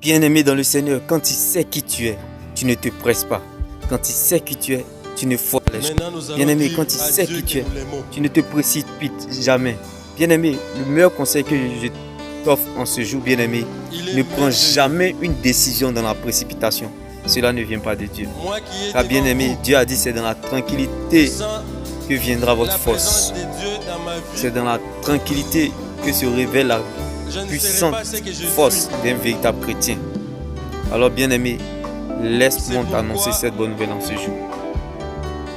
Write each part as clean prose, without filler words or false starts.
Bien-aimé dans le Seigneur, quand tu sais qui tu es, tu ne te presses pas. Quand tu sais qui tu es, tu ne forces les choses. Bien-aimé, quand tu sais qui tu es, tu ne te précipites jamais. Bien-aimé, le meilleur conseil que je t'offre en ce jour, bien-aimé, ne prends jamais une décision dans la précipitation. Cela ne vient pas de Dieu. Car bien-aimé, Dieu a dit c'est dans la tranquillité que viendra votre force. C'est dans la tranquillité que se révèle la puissante force d'un véritable chrétien. Alors bien-aimé, laisse-moi t'annoncer cette bonne nouvelle en ce jour.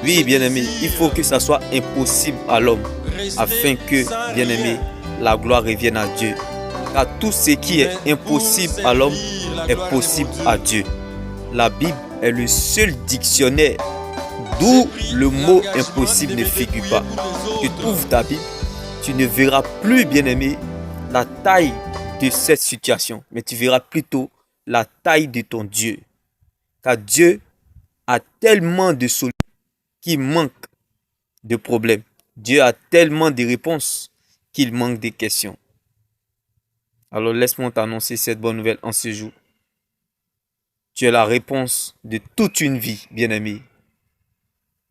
Oui, bien-aimé, il faut que ça soit impossible à l'homme, afin que, bien-aimé, la gloire revienne à Dieu. Car tout ce qui est impossible à l'homme est possible à Dieu. La Bible est le seul dictionnaire d'où le mot impossible ne figure pas. Tu trouves ta Bible, tu ne verras plus, bien-aimé, la taille de cette situation, mais tu verras plutôt la taille de ton Dieu. Car Dieu a tellement de solutions qu'il manque de problèmes. Dieu a tellement de réponses qu'il manque de questions. Alors laisse-moi t'annoncer cette bonne nouvelle en ce jour. Tu es la réponse de toute une vie, bien-aimé.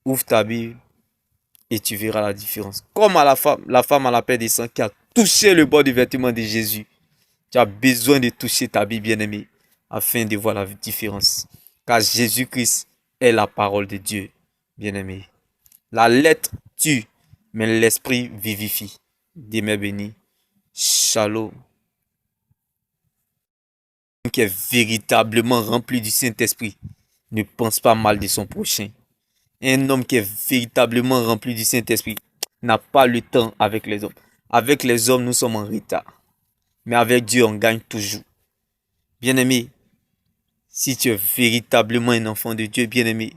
Ouvre ta Bible et tu verras la différence. Comme à la femme à la paix des sangs qui a touché le bord du vêtement de Jésus. Tu as besoin de toucher ta Bible, bien-aimé, afin de voir la différence. Car Jésus-Christ est la parole de Dieu, bien-aimé. La lettre tue, mais l'esprit vivifie. Demain béni. Shalom. Qui est véritablement rempli du Saint-Esprit ne pense pas mal de son prochain. Un homme qui est véritablement rempli du Saint-Esprit n'a pas le temps avec les hommes. Avec les hommes, nous sommes en retard. Mais avec Dieu, on gagne toujours. Bien-aimé, si tu es véritablement un enfant de Dieu, bien-aimé,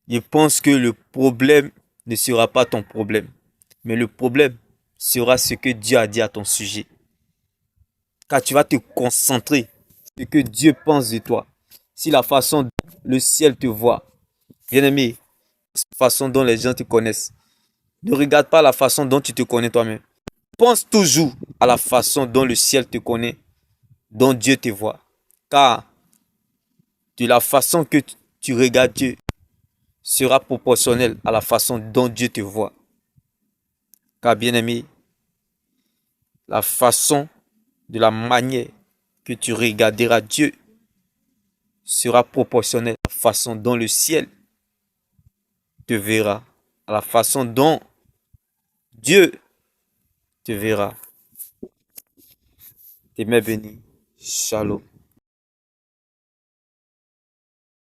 je pense que le problème ne sera pas ton problème. Mais le problème sera ce que Dieu a dit à ton sujet. Car tu vas te concentrer sur ce que Dieu pense de toi. Si la façon dont le ciel te voit, bien-aimé, la façon dont les gens te connaissent, ne regarde pas la façon dont tu te connais toi-même. Pense toujours à la façon dont le ciel te connaît, dont Dieu te voit. Car de la façon que tu regardes Dieu sera proportionnelle à la façon dont Dieu te voit. Car bien-aimé, la façon de la manière que tu regarderas Dieu sera proportionnelle à la façon dont le ciel te verra, à la façon dont Dieu te verra. Tes mains bénies. Shalom.